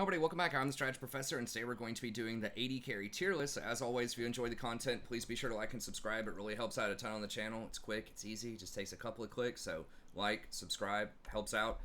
Hello everybody, welcome back. I'm the Strategy Professor, and today we're going to be doing the AD Carry tier list. As always, if you enjoy the content, please be sure to like and subscribe. It really helps out a ton on the channel. It's quick, it's easy, it just takes a couple of clicks. So like, subscribe, helps out.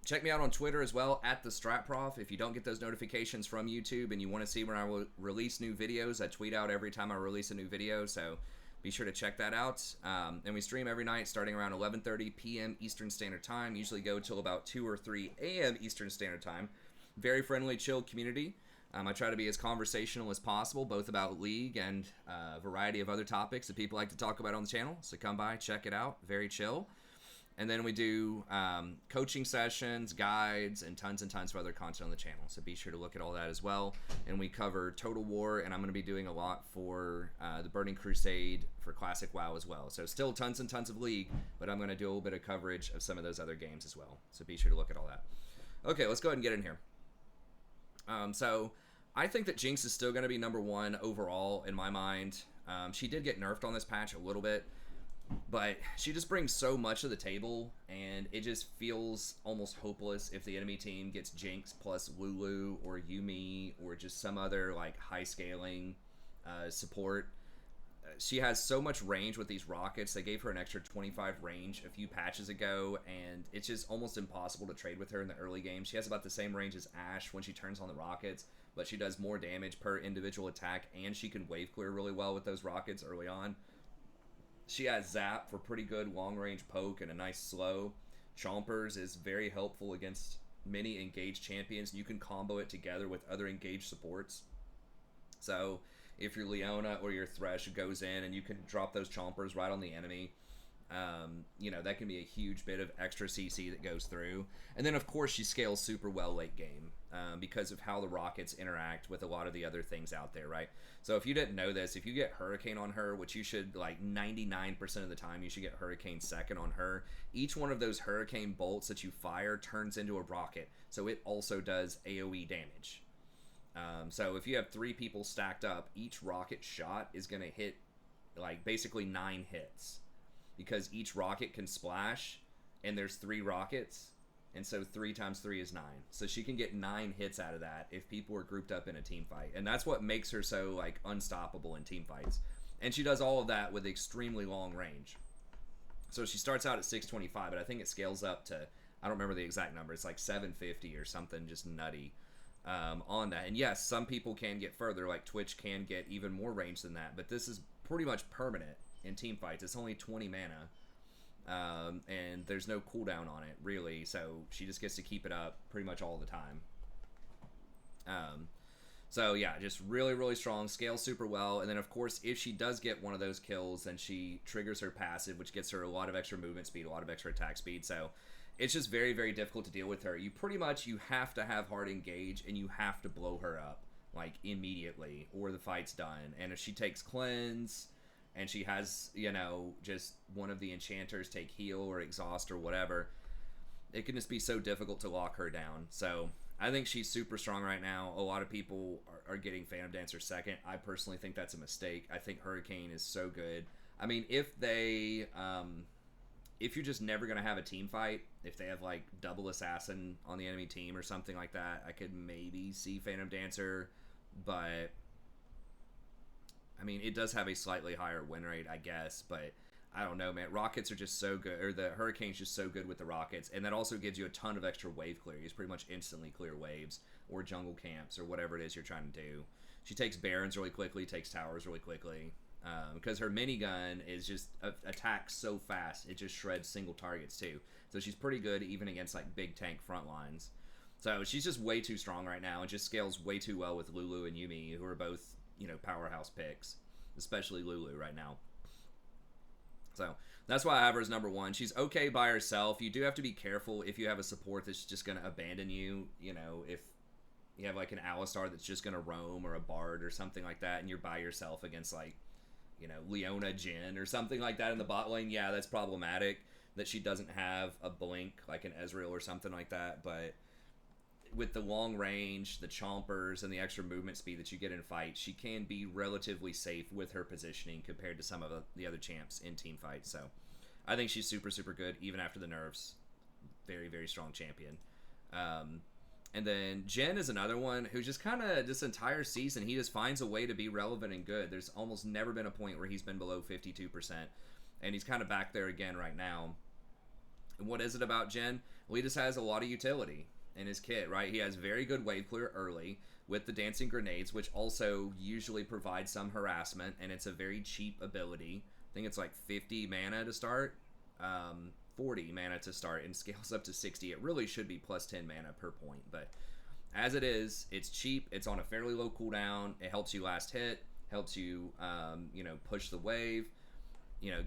Check me out on Twitter as well, at the StratProf. If you don't get those notifications from YouTube and you want to see when I will release new videos, I tweet out every time I release a new video, so be sure to check that out. And we stream every night starting around 11:30 p.m. Eastern Standard Time. Usually go till about 2 or 3 a.m. Eastern Standard Time. Very friendly, chill community. I try to be as conversational as possible, both about League and a variety of other topics that people like to talk about on the channel. So come by, check it out. Very chill. And then we do coaching sessions, guides, and tons of other content on the channel. So be sure to look at all that as well. And we cover Total War, and I'm going to be doing a lot for the Burning Crusade for Classic WoW as well. So still tons and tons of League, but I'm going to do a little bit of coverage of some of those other games as well. So be sure to look at all that. Okay, let's go ahead and get in here. So I think that Jinx is still going to be number one overall in my mind. She did get nerfed on this patch a little bit, but she just brings so much to the table, and it just feels almost hopeless if the enemy team gets Jinx plus Lulu or Yuumi or just some other like high scaling support. She has so much range with these rockets. They gave her an extra 25 range a few patches ago, and it's just almost impossible to trade with her in the early game. She has about the same range as Ashe when she turns on the rockets, but she does more damage per individual attack, and she can wave clear really well with those rockets early on. She has Zap for pretty good long-range poke and a nice slow. Chompers is very helpful against many engaged champions. You can combo it together with other engaged supports. So if your Leona or your Thresh goes in and you can drop those Chompers right on the enemy, you know, that can be a huge bit of extra CC that goes through. And then, of course, she scales super well late game because of how the rockets interact with a lot of the other things out there, right? So if you didn't know this, if you get Hurricane on her, which you should, like 99% of the time, you should get Hurricane second on her. Each one of those Hurricane bolts that you fire turns into a rocket, so it also does AoE damage. So if you have 3 people stacked up, each rocket shot is going to hit like basically 9 hits because each rocket can splash, and there's 3 rockets, and so 3 times 3 is 9. So she can get 9 hits out of that if people are grouped up in a team fight, and that's what makes her so like unstoppable in team fights. And she does all of that with extremely long range. So she starts out at 625, but I think it scales up to, I don't remember the exact number, it's like 750 or something just nutty. On that. And yes, some people can get further, like Twitch can get even more range than that, but this is pretty much permanent in team fights. It's only 20 mana, and there's no cooldown on it really, so she just gets to keep it up pretty much all the time. So yeah, just really strong, scales super well. And then of course, if she does get one of those kills, then she triggers her passive, which gets her a lot of extra movement speed, a lot of extra attack speed. So it's just very difficult to deal with her. You have to have hard engage, and you have to blow her up like immediately, or the fight's done. And if she takes cleanse, and she has, you know, just one of the enchanters take heal or exhaust or whatever, it can just be so difficult to lock her down. So I think she's super strong right now. A lot of people are getting Phantom Dancer second. I personally think that's a mistake. I think Hurricane is so good. I mean, if you're just never going to have a team fight, if they have like double assassin on the enemy team or something like that, I could maybe see Phantom Dancer, but I mean, it does have a slightly higher win rate, I guess, but I don't know, man. Rockets are just so good, or the Hurricane's just so good with the rockets, and that also gives you a ton of extra wave clear. You just pretty much instantly clear waves or jungle camps or whatever it is you're trying to do. She takes Barons really quickly, takes towers really quickly. Because her minigun is just attacks so fast, it just shreds single targets too. So she's pretty good even against like big tank front lines. So she's just way too strong right now, and just scales way too well with Lulu and Yuumi, who are both, you know, powerhouse picks, especially Lulu right now. So that's why I have her as number one. She's okay by herself. You do have to be careful if you have a support that's just going to abandon you. You know, if you have like an Alistar that's just going to roam, or a Bard or something like that, and you're by yourself against like, you know, Leona Jhin or something like that in the bot lane, yeah, that's problematic that she doesn't have a blink like an Ezreal or something like that. But with the long range, the chompers, and the extra movement speed that you get in fights, she can be relatively safe with her positioning compared to some of the other champs in team fights. So I think she's super good even after the nerfs. Very strong champion. And then Jin is another one who just kind of this entire season, he just finds a way to be relevant and good. There's almost never been a point where he's been below 52%. And he's kind of back there again right now. And what is it about Jin? Well, he just has a lot of utility in his kit, right? He has very good wave clear early with the dancing grenades, which also usually provide some harassment. And it's a very cheap ability. I think it's like 50 mana to start. 40 mana to start and scales up to 60. It really should be plus 10 mana per point, but as it is, it's cheap. It's on a fairly low cooldown. It helps you last hit, helps you, push the wave,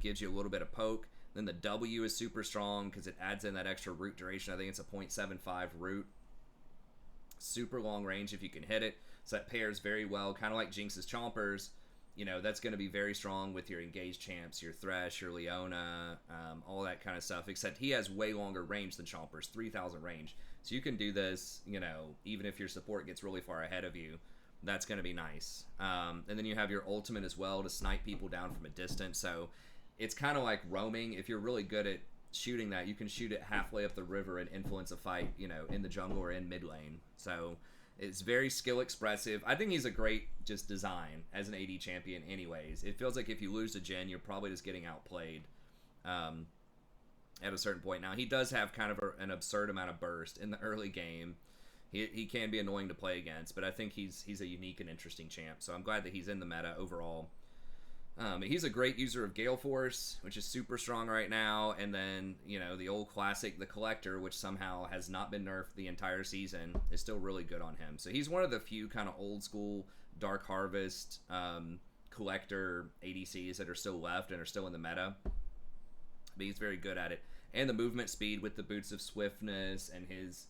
gives you a little bit of poke. Then the W is super strong because it adds in that extra root duration. I think it's a 0.75 root. Super long range if you can hit it. So that pairs very well, kind of like Jinx's Chompers. That's going to be very strong with your engaged champs, your Thresh, your Leona, all that kind of stuff, except he has way longer range than Chompers, 3,000 range. So you can do this, even if your support gets really far ahead of you. That's going to be nice. And then you have your ultimate as well to snipe people down from a distance. So it's kind of like roaming. If you're really good at shooting that, you can shoot it halfway up the river and influence a fight, in the jungle or in mid lane. So it's very skill expressive. I think he's a great just design as an AD champion anyways. It feels like if you lose to Jin, you're probably just getting outplayed at a certain point. Now, he does have kind of an absurd amount of burst in the early game. He can be annoying to play against, but I think he's a unique and interesting champ. So I'm glad that he's in the meta overall. He's a great user of Gale Force, which is super strong right now. And then, the old classic, the Collector, which somehow has not been nerfed the entire season, is still really good on him. So he's one of the few kind of old school Dark Harvest Collector ADCs that are still left and are still in the meta. But he's very good at it. And the movement speed with the Boots of Swiftness and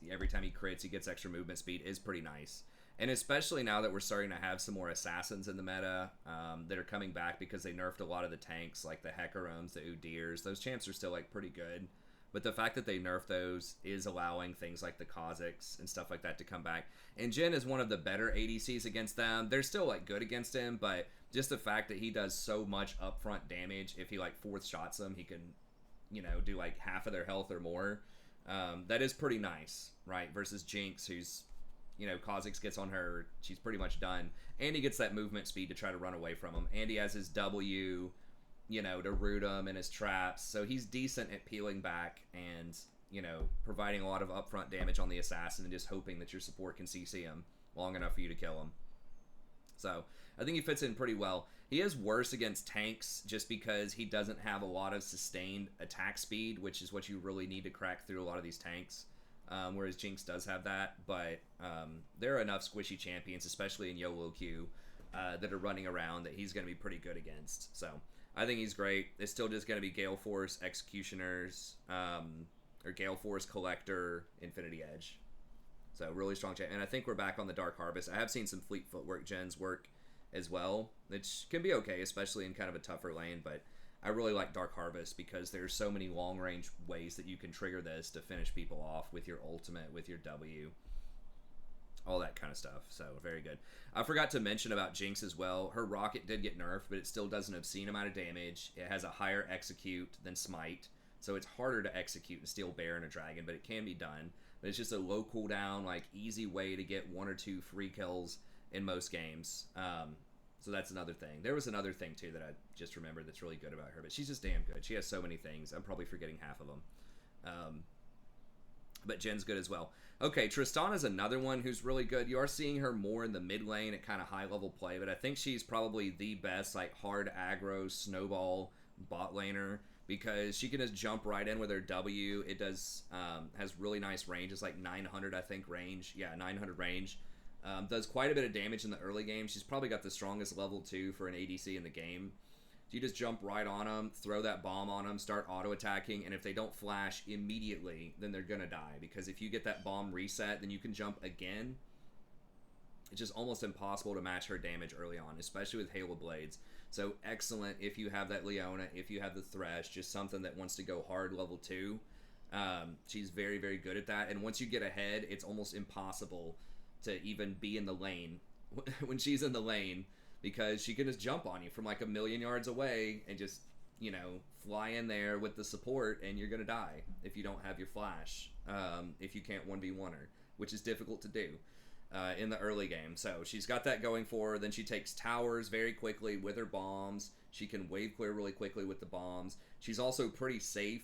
every time he crits, he gets extra movement speed is pretty nice. And especially now that we're starting to have some more assassins in the meta that are coming back because they nerfed a lot of the tanks, like the Hecarim's, the Udyrs. Those champs are still pretty good. But the fact that they nerfed those is allowing things like the Kha'Zix and stuff like that to come back. And Jin is one of the better ADCs against them. They're still good against him, but just the fact that he does so much upfront damage, if he fourth shots them, he can, do half of their health or more. That is pretty nice, right? Versus Jinx, who's Kha'Zix gets on her, she's pretty much done. And he gets that movement speed to try to run away from him. And he has his W, to root him and his traps. So he's decent at peeling back and, providing a lot of upfront damage on the assassin and just hoping that your support can CC him long enough for you to kill him. So I think he fits in pretty well. He is worse against tanks just because he doesn't have a lot of sustained attack speed, which is what you really need to crack through a lot of these tanks. Whereas Jinx does have that, but there are enough squishy champions, especially in YOLO Q, that are running around that he's going to be pretty good against. So I think he's great. It's still just going to be Gale Force, Executioners, or Gale Force, Collector, Infinity Edge. So really strong champ. And I think we're back on the Dark Harvest. I have seen some Fleet Footwork gens work as well, which can be okay, especially in kind of a tougher lane, but I really like Dark Harvest because there's so many long-range ways that you can trigger this to finish people off with your ultimate, with your W, all that kind of stuff. So, very good. I forgot to mention about Jinx as well. Her rocket did get nerfed, but it still does an obscene amount of damage. It has a higher execute than Smite, so it's harder to execute and steal Bear and a Dragon, but it can be done. But it's just a low cooldown, easy way to get 1 or 2 free kills in most games. So that's another thing. There was another thing, too, that I just remembered that's really good about her. But she's just damn good. She has so many things. I'm probably forgetting half of them. But Jin's good as well. Okay, Tristan is another one who's really good. You are seeing her more in the mid lane at kind of high-level play. But I think she's probably the best, hard aggro, snowball bot laner. Because she can just jump right in with her W. It does has really nice range. It's 900, I think, range. Yeah, 900 range. Does quite a bit of damage in the early game. She's probably got the strongest level 2 for an ADC in the game. So you just jump right on them, throw that bomb on them, start auto-attacking, and if they don't flash immediately, then they're going to die. Because if you get that bomb reset, then you can jump again. It's just almost impossible to match her damage early on, especially with Halo Blades. So excellent if you have that Leona, if you have the Thresh, just something that wants to go hard level 2. She's very, very good at that. And once you get ahead, it's almost impossible to even be in the lane when she's in the lane, because she can just jump on you from a million yards away and just, fly in there with the support, and you're going to die if you don't have your flash, if you can't 1v1 her, which is difficult to do in the early game. So she's got that going for her. Then she takes towers very quickly with her bombs. She can wave clear really quickly with the bombs. She's also pretty safe.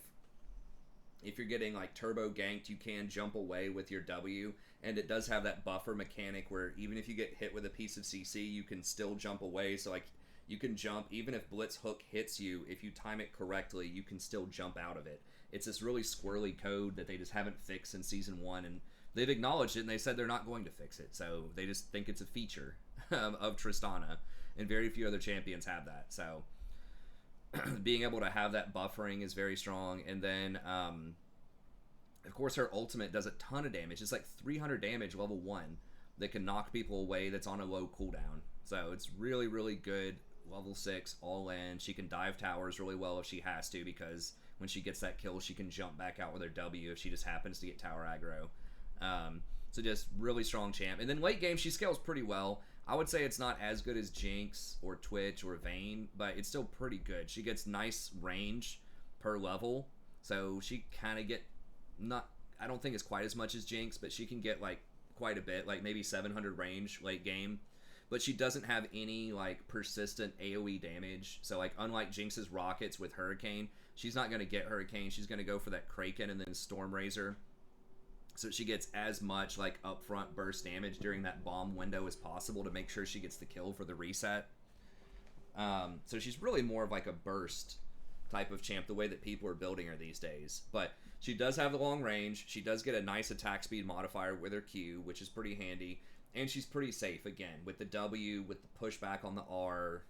If you're getting like turbo ganked, you can jump away with your W, and it does have that buffer mechanic where even if you get hit with a piece of CC, you can still jump away. So like you can jump even if Blitz Hook hits you. If you time it correctly, you can still jump out of it. It's this really squirrely code that they just haven't fixed in Season 1, and they've acknowledged it, and they said they're not going to fix it. So they just think it's a feature of Tristana, and very few other champions have that. So being able to have that buffering is very strong. And then, of course, her ultimate does a ton of damage. It's like 300 damage level 1 that can knock people away that's on a low cooldown. So it's really, really good. Level 6, all in. She can dive towers really well if she has to, because when she gets that kill, she can jump back out with her W if she just happens to get tower aggro. So just really strong champ. And then late game, she scales pretty well. I would say it's not as good as Jinx or Twitch or Vayne, but it's still pretty good. She gets nice range per level, so she kind of get, not, I don't think it's quite as much as Jinx, but she can get like quite a bit, like maybe 700 range late game. But she doesn't have any like persistent AoE damage. So like unlike Jinx's rockets with Hurricane, she's not going to get Hurricane. She's going to go for that Kraken and then Storm Razor. So she gets as much like upfront burst damage during that bomb window as possible to make sure she gets the kill for the reset. So she's really more of like a burst type of champ, the way that people are building her these days. But she does have the long range. She does get a nice attack speed modifier with her Q, which is pretty handy. And she's pretty safe, again, with the W, with the pushback on the R.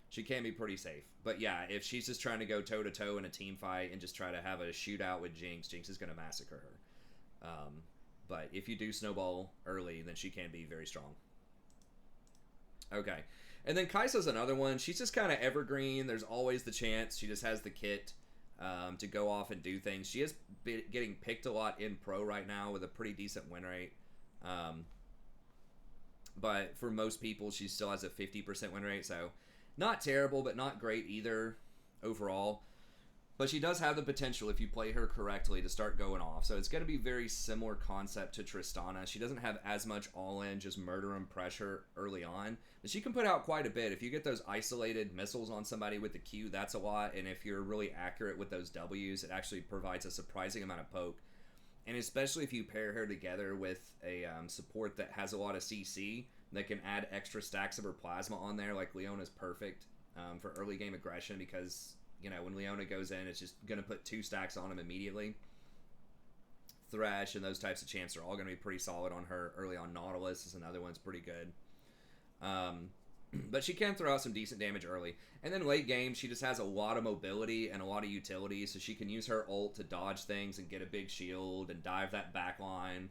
She can be pretty safe. But yeah, if she's just trying to go toe-to-toe in a team fight and just try to have a shootout with Jinx, Jinx is going to massacre her. But if you do snowball early, then she can be very strong. Okay. And then Kaiser's another one. She's just kind of evergreen. There's always the chance. She just has the kit to go off and do things. She is getting picked a lot in pro right now with a pretty decent win rate. But for most people, she still has a 50% win rate. So not terrible, but not great either overall. But she does have the potential, if you play her correctly, to start going off. So it's going to be very similar concept to Tristana. She doesn't have as much all-in, just murder and pressure early on. But she can put out quite a bit. If you get those isolated missiles on somebody with the Q, that's a lot. And if you're really accurate with those Ws, it actually provides a surprising amount of poke. And especially if you pair her together with a support that has a lot of CC, that can add extra stacks of her plasma on there, like Leona's perfect for early game aggression, because you know, when Leona goes in, it's just going to put 2 stacks on him immediately. Thresh and those types of champs are all going to be pretty solid on her early on. Nautilus is another one that's pretty good. But she can throw out some decent damage early. And then late game, she just has a lot of mobility and a lot of utility, so she can use her ult to dodge things and get a big shield and dive that back line,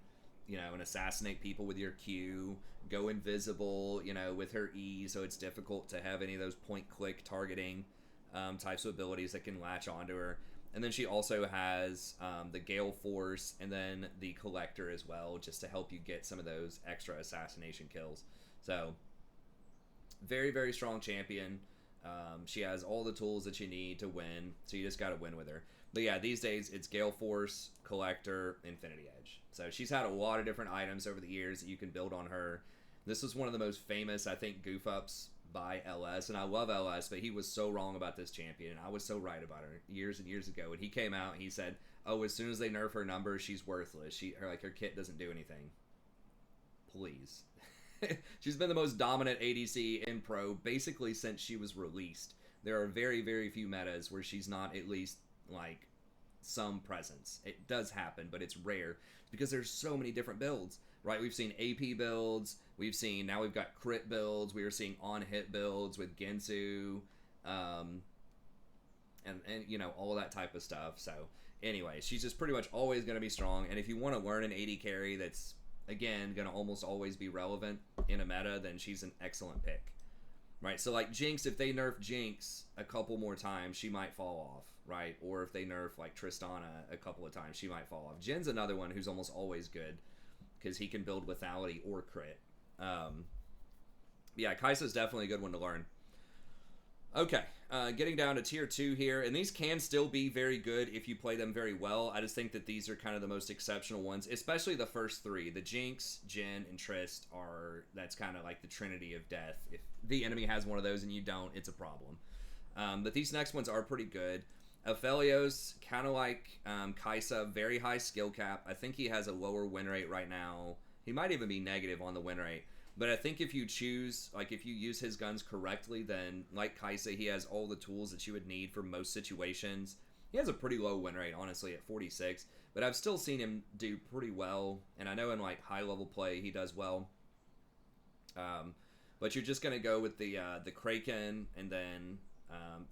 you know, and assassinate people with your Q, go invisible, you know, with her E, so it's difficult to have any of those point-click targeting types of abilities that can latch onto her. And then she also has the Gale Force and then the Collector as well, just to help you get some of those extra assassination kills. So very, very strong champion. She has all the tools that you need to win, so you just got to win with her. But yeah, these days it's Gale Force, Collector, Infinity Edge. So she's had a lot of different items over the years that you can build on her. This was one of the most famous, I think, goof-ups by LS, and I love LS, but he was so wrong about this champion, and I was so right about her years and years ago. And he came out and he said, oh, as soon as they nerf her numbers, she's worthless. Her kit doesn't do anything. Please. She's been the most dominant ADC in pro basically since she was released. There are very, very few metas where she's not at least like some presence. It does happen, but it's rare because there's so many different builds, right? We've seen AP builds, now we've got crit builds, we were seeing on-hit builds with Ginsu, and you know, all that type of stuff. So anyway, she's just pretty much always going to be strong, and if you want to learn an AD carry that's, again, going to almost always be relevant in a meta, then she's an excellent pick, right? So like Jinx, if they nerf Jinx a couple more times, she might fall off, right? Or if they nerf like Tristana a couple of times, she might fall off. Jin's another one who's almost always good because he can build lethality or crit. Yeah, Kaiser's definitely a good one to learn. Okay, getting down to tier 2 here, and these can still be very good if you play them very well. I just think that these are kind of the most exceptional ones, especially the first 3. The Jinx, Jhin, and Trist that's kind of like the trinity of death. If the enemy has one of those and you don't, it's a problem. But these next ones are pretty good. Aphelios, kind of like Kaiser, very high skill cap. I think he has a lower win rate right now. He might even be negative on the win rate. But I think if you choose, like if you use his guns correctly, then like Kaiser, he has all the tools that you would need for most situations. He has a pretty low win rate, honestly, at 46. But I've still seen him do pretty well. And I know in like high level play, he does well. But you're just going to go with the Kraken and then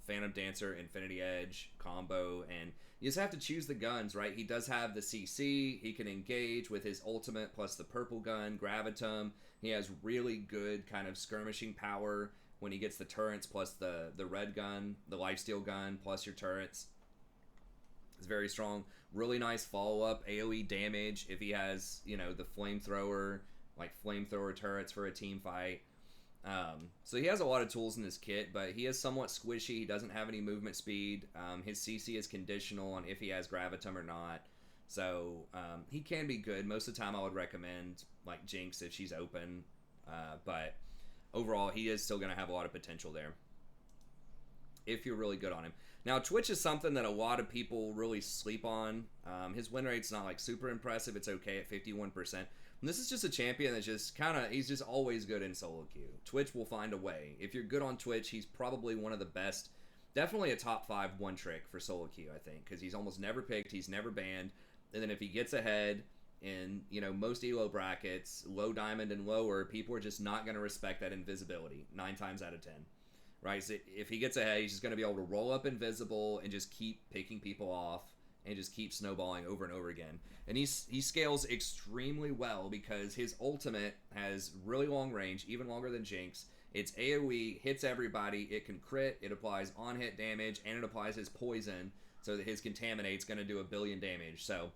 Phantom Dancer, Infinity Edge combo, and you just have to choose the guns, right? He does have the CC. He can engage with his ultimate plus the purple gun, Gravitum. He has really good kind of skirmishing power when he gets the turrets plus the red gun, the lifesteal gun plus your turrets. It's very strong. Really nice follow-up AoE damage if he has, you know, the flamethrower, like flamethrower turrets for a team fight. So he has a lot of tools in this kit, but he is somewhat squishy. He doesn't have any movement speed. His CC is conditional on if he has Gravitum or not. So he can be good. Most of the time I would recommend like Jinx if she's open. But overall, he is still going to have a lot of potential there if you're really good on him. Now, Twitch is something that a lot of people really sleep on. His win rate's not like super impressive. It's okay at 51%. And this is just a champion that's just he's just always good in solo queue. Twitch will find a way. If you're good on Twitch, he's probably one of the best. Definitely a top 5 one trick for solo queue, I think, because he's almost never picked. He's never banned. And then if he gets ahead in, you know, most elo brackets, low diamond and lower, people are just not going to respect that invisibility 9 times out of 10. Right? So if he gets ahead, he's just going to be able to roll up invisible and just keep picking people off and just keep snowballing over and over again. And he scales extremely well because his ultimate has really long range, even longer than Jinx. It's AoE, hits everybody, it can crit, it applies on-hit damage, and it applies his poison, so that his Contaminate's going to do 1 billion damage. So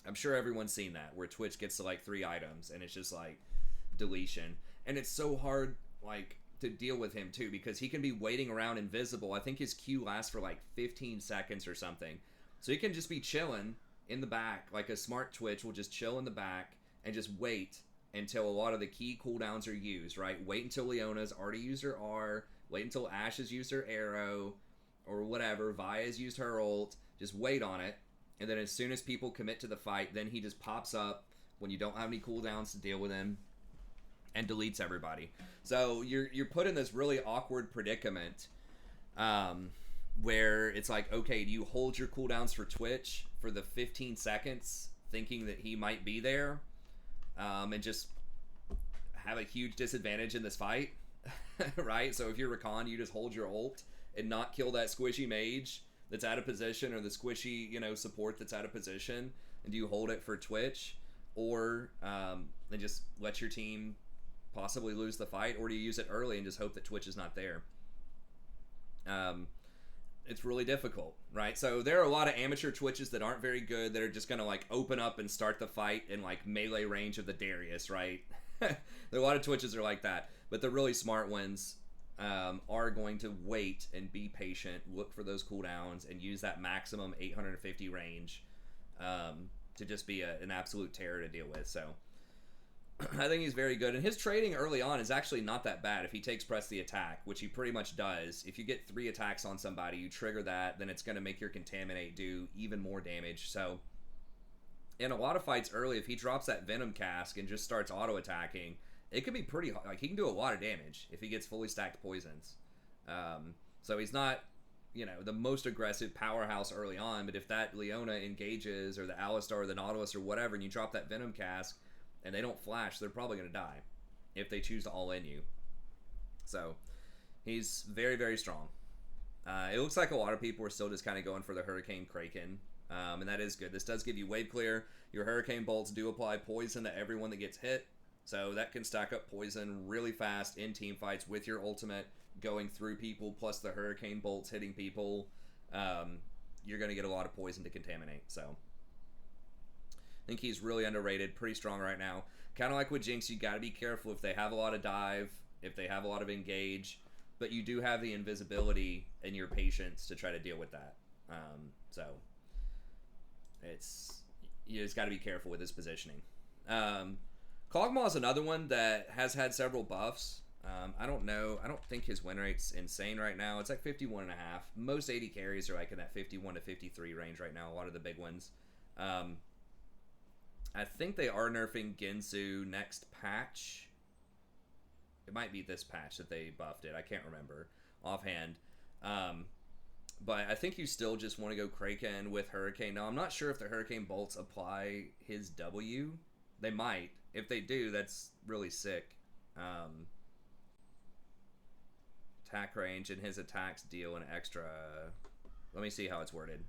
I'm sure everyone's seen that, where Twitch gets to like 3 items, and it's just like deletion. And it's so hard, like, to deal with him too, because he can be waiting around invisible. I think his Q lasts for like 15 seconds or something. So he can just be chilling in the back, like a smart Twitch will just chill in the back and just wait until a lot of the key cooldowns are used, right? Wait until Leona's already used her R, wait until Ashe has used her arrow, or whatever, Vi's used her ult, just wait on it, and then as soon as people commit to the fight, then he just pops up when you don't have any cooldowns to deal with him, and deletes everybody. So you're put in this really awkward predicament, where it's like, okay, do you hold your cooldowns for Twitch for the 15 seconds, thinking that he might be there, and just have a huge disadvantage in this fight, right? So if you're Rakan, you just hold your ult and not kill that squishy mage that's out of position, or the squishy, you know, support that's out of position, and do you hold it for Twitch, or then just let your team possibly lose the fight, or do you use it early and just hope that Twitch is not there? It's really difficult, right? So there are a lot of amateur Twitches that aren't very good, that are just gonna like open up and start the fight in like melee range of the Darius, right? There are a lot of Twitches are like that, but the really smart ones are going to wait and be patient, look for those cooldowns, and use that maximum 850 range to just be an absolute terror to deal with. So I think he's very good, and his trading early on is actually not that bad if he takes press the attack, which he pretty much does. If you get 3 attacks on somebody, you trigger that, then it's going to make your Contaminate do even more damage. So in a lot of fights early, if he drops that Venom Cask and just starts auto-attacking, it could be pretty hard. Like, he can do a lot of damage if he gets fully stacked poisons. So he's not, you know, the most aggressive powerhouse early on, but if that Leona engages, or the Alistar or the Nautilus or whatever, and you drop that Venom Cask and they don't flash, they're probably going to die if they choose to all-in you. So he's very, very strong. It looks like a lot of people are still just kind of going for the Hurricane Kraken, and that is good. This does give you wave clear. Your Hurricane Bolts do apply poison to everyone that gets hit, so that can stack up poison really fast in team fights with your ultimate going through people, plus the Hurricane Bolts hitting people. You're going to get a lot of poison to contaminate, so I think he's really underrated, pretty strong right now. Kind of like with Jinx, you got to be careful if they have a lot of dive, if they have a lot of engage. but you do have the invisibility and your patience to try to deal with that. So it's, you just got to be careful with his positioning. Clogmas is another one that has had several buffs. I don't know. I don't think his win rate's insane right now. It's like 51.5. Most AD carries are like in that 51 to 53 range right now. A lot of the big ones. I think they are nerfing Ginsu next patch. It might be this patch that they buffed it. I can't remember offhand. But I think you still just want to go Kraken with Hurricane. Now, I'm not sure if the Hurricane Bolts apply his W. They might. If they do, that's really sick. Attack range and his attacks deal an extra... Let me see how it's worded.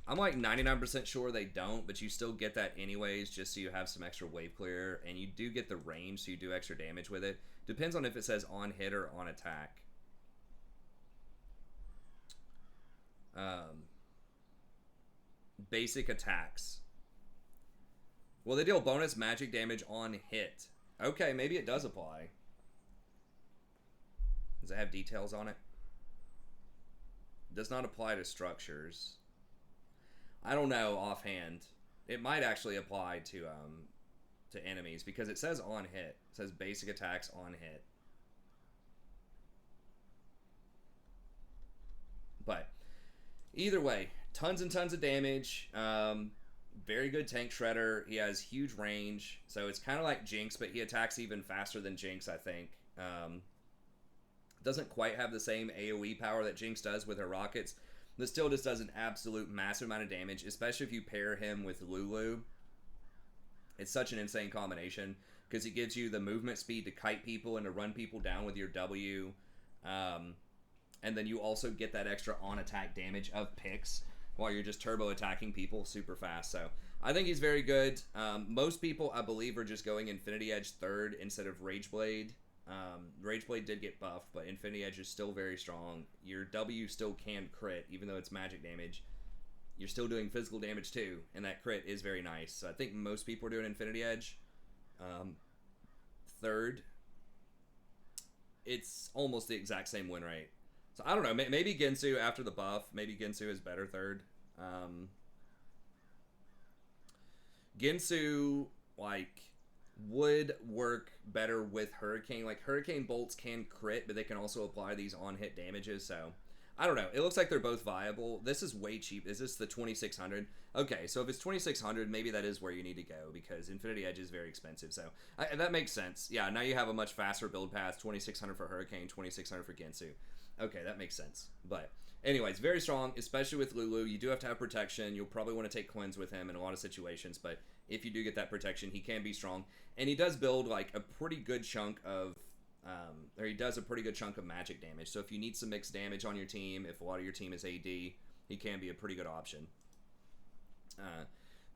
I'm like 99% sure they don't, but you still get that anyways, just so you have some extra wave clear, and you do get the range, so you do extra damage with it. Depends on if it says on hit or on attack. Basic attacks. Well, they deal bonus magic damage on hit. Okay, maybe it does apply. Does it have details on it? Does not apply to structures. I don't know offhand. It might actually apply to enemies because it says on hit. It says basic attacks on hit. But either way, tons and tons of damage. Very good tank shredder. He has huge range, so it's kind of like Jinx, but he attacks even faster than Jinx, I think. Doesn't quite have the same AoE power that Jinx does with her rockets, but still just does an absolute massive amount of damage, especially if you pair him with Lulu. It's such an insane combination because it gives you the movement speed to kite people and to run people down with your W. And then you also get that extra on-attack damage of picks while you're just turbo attacking people super fast. So I think he's very good. Most people, I believe, are just going Infinity Edge third instead of Rageblade. Rageblade did get buffed, but Infinity Edge is still very strong. Your W still can crit, even though it's magic damage. You're still doing physical damage too, and that crit is very nice. So I think most people are doing Infinity Edge. Third, it's almost the exact same win rate. So I don't know, maybe Ginsu after the buff, maybe Ginsu is better third. Ginsu, like, would work better with Hurricane. Like, Hurricane Bolts can crit, but they can also apply these on-hit damages, so... I don't know. It looks like they're both viable. This is way cheap. Is this the 2600? Okay, so if it's 2600, maybe that is where you need to go because Infinity Edge is very expensive. So that makes sense. Yeah, now you have a much faster build path. 2600 for Hurricane, 2600 for Ginsu. Okay, that makes sense. But anyways, very strong, especially with Lulu. You do have to have protection. You'll probably want to take cleanse with him in a lot of situations. But if you do get that protection, he can be strong. And he does build like a pretty good chunk of... or he does a pretty good chunk of magic damage. So if you need some mixed damage on your team, if a lot of your team is AD, he can be a pretty good option.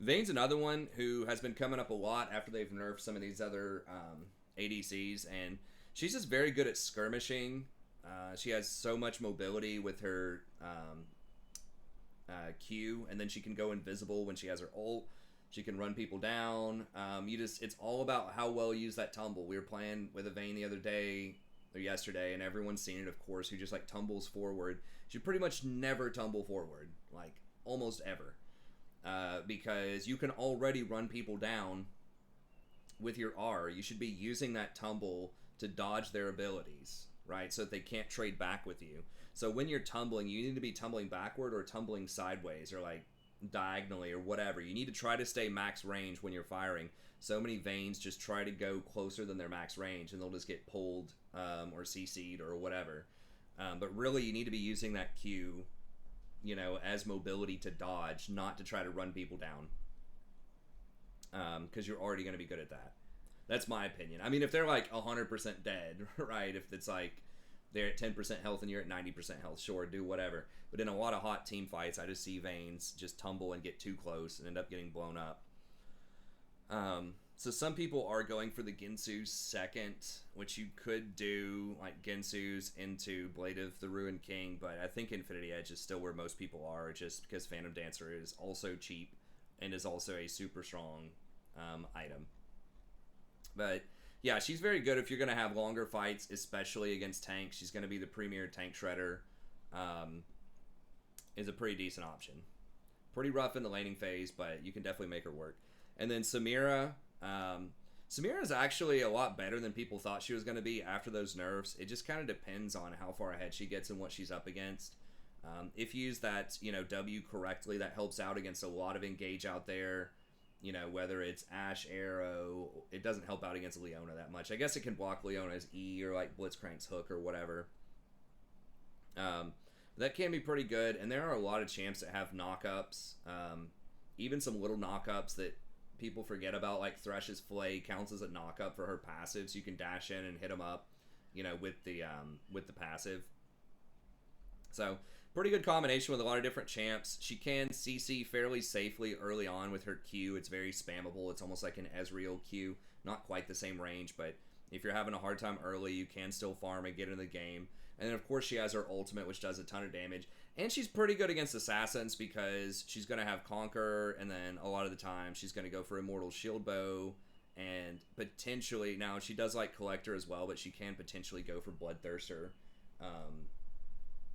Vayne's another one who has been coming up a lot after they've nerfed some of these other ADCs, and she's just very good at skirmishing. She has so much mobility with her Q, and then she can go invisible when she has her ult. She can run people down. It's all about how well you use that tumble. We were playing with a Vayne the other day, or yesterday, and everyone's seen it, of course, who just, like, tumbles forward. She pretty much never tumble forward, like, almost ever. Because you can already run people down with your R. You should be using that tumble to dodge their abilities, right? So that they can't trade back with you. So when you're tumbling, you need to be tumbling backward or tumbling sideways, or, like, diagonally or whatever. You need to try to stay max range when you're firing. So many Vaynes just try to go closer than their max range and they'll just get pulled or CC'd or whatever. But really you need to be using that Q, you know, as mobility to dodge, not to try to run people down. Because you're already going to be good at that. That's my opinion. I mean, if they're like 100% dead, right? If it's like they're at 10% health and you're at 90% health, sure, do whatever. But in a lot of hot team fights, I just see Vaynes just tumble and get too close and end up getting blown up. So some people are going for the Ginsu second, which you could do, like, Ginsu's into Blade of the Ruined King, but I think Infinity Edge is still where most people are, just because Phantom Dancer is also cheap and is also a super strong item. But Yeah, she's very good if you're going to have longer fights, especially against tanks. She's going to be the premier tank shredder. Is a pretty decent option. Pretty rough in the laning phase, but you can definitely make her work. And then Samira. Samira is actually a lot better than people thought she was going to be after those nerfs. It just kind of depends on how far ahead she gets and what she's up against. If you use that, W correctly, that helps out against a lot of engage out there. Whether it's Ashe Arrow, it doesn't help out against Leona that much. I guess it can block Leona's E or like Blitzcrank's hook or whatever. That can be pretty good, and there are a lot of champs that have knockups. Even some little knockups that people forget about, like Thresh's Flay counts as a knockup for her passive, so you can dash in and hit them up, with the passive. So pretty good combination with a lot of different champs. She can CC fairly safely early on with her Q. It's very spammable. It's almost like an Ezreal Q. Not quite the same range, but if you're having a hard time early, you can still farm and get into the game. And then, of course, she has her ultimate, which does a ton of damage. And she's pretty good against assassins because she's going to have Conquer, and then a lot of the time she's going to go for Immortal Shield Bow, and potentially, now she does like Collector as well, but she can potentially go for Bloodthirster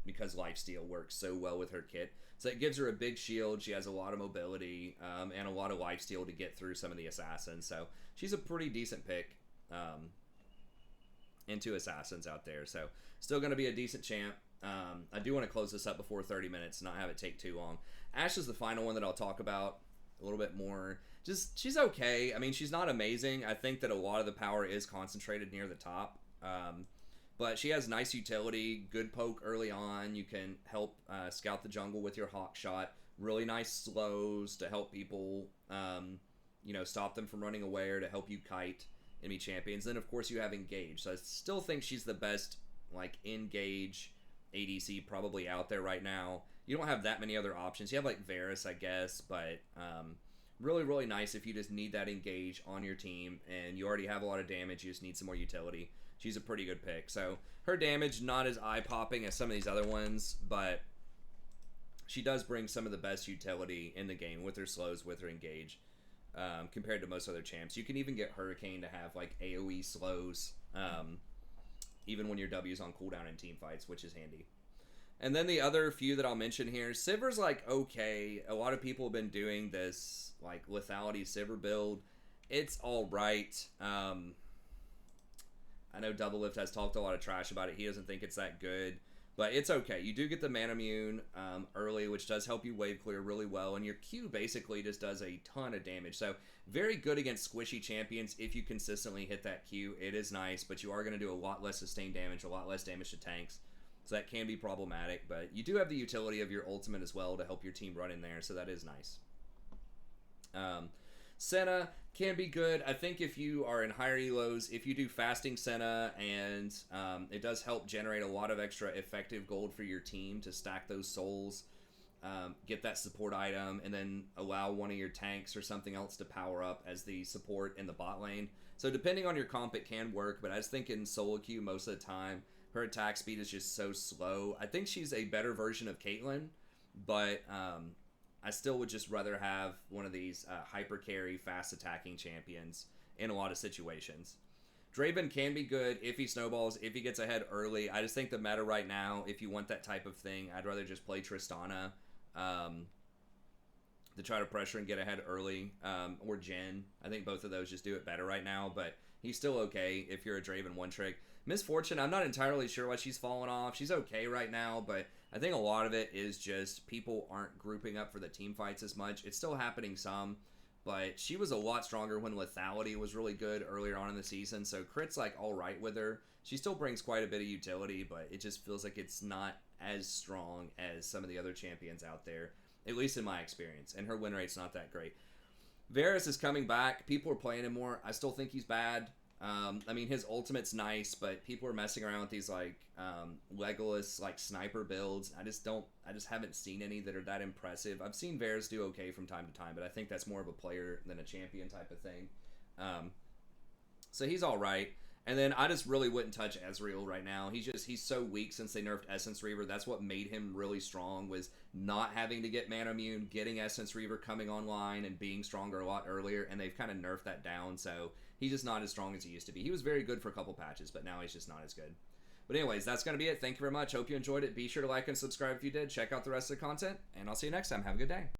because Lifesteal works so well with her kit. So it gives her a big shield. She has a lot of mobility and a lot of lifesteal to get through some of the assassins. So she's a pretty decent pick into assassins out there. So still going to be a decent champ. I do want to close this up before 30 minutes and not have it take too long. Ashe is the final one that I'll talk about a little bit more. Just, she's okay. I mean, she's not amazing. I think that a lot of the power is concentrated near the top. But she has nice utility, good poke early on. You can help scout the jungle with your hawk shot. Really nice slows to help people, stop them from running away or to help you kite enemy champions. Then, of course, you have engage. So I still think she's the best, engage ADC probably out there right now. You don't have that many other options. You have, Varus, I guess, but really, really nice if you just need that engage on your team and you already have a lot of damage. You just need some more utility. She's a pretty good pick. So her damage, not as eye-popping as some of these other ones, but she does bring some of the best utility in the game with her slows, with her engage, compared to most other champs. You can even get Hurricane to have, AoE slows, even when your W's on cooldown in team fights, which is handy. And then the other few that I'll mention here, Sivir's, okay. A lot of people have been doing this, lethality Sivir build. It's all right. I know Double Lift has talked a lot of trash about it. He doesn't think it's that good, but it's okay. You do get the mana immune early, which does help you wave clear really well, and your Q basically just does a ton of damage. So very good against squishy champions if you consistently hit that Q. It is nice, but you are going to do a lot less sustained damage, a lot less damage to tanks, so that can be problematic. But you do have the utility of your ultimate as well to help your team run in there, so that is nice. Senna can be good. I think if you are in higher elos, if you do fasting Senna, and it does help generate a lot of extra effective gold for your team to stack those souls, get that support item, and then allow one of your tanks or something else to power up as the support in the bot lane. So depending on your comp, it can work, but I just think in solo queue most of the time, her attack speed is just so slow. I think she's a better version of Caitlyn, but I still would just rather have one of these hyper carry, fast attacking champions in a lot of situations. Draven can be good if he snowballs, if he gets ahead early. I just think the meta right now, if you want that type of thing, I'd rather just play Tristana to try to pressure and get ahead early, or Jen. I think both of those just do it better right now, but he's still okay if you're a Draven one-trick. Miss Fortune, I'm not entirely sure why she's fallen off. She's okay right now, but I think a lot of it is just people aren't grouping up for the team fights as much. It's still happening some, but she was a lot stronger when lethality was really good earlier on in the season, so crit's all right with her. She still brings quite a bit of utility, but it just feels like it's not as strong as some of the other champions out there, at least in my experience, and her win rate's not that great. Varus is coming back. People are playing him more. I still think he's bad. I mean, his ultimate's nice, but people are messing around with these Legolas sniper builds. I just haven't seen any that are that impressive. I've seen Varus do okay from time to time, but I think that's more of a player than a champion type of thing. So he's all right. And then I just really wouldn't touch Ezreal right now. He's so weak since they nerfed Essence Reaver. That's what made him really strong, was not having to get mana immune, getting Essence Reaver coming online and being stronger a lot earlier, and they've kind of nerfed that down, so he's just not as strong as he used to be. He was very good for a couple patches, but now he's just not as good. But anyways, that's going to be it. Thank you very much. Hope you enjoyed it. Be sure to like and subscribe if you did. Check out the rest of the content, and I'll see you next time. Have a good day.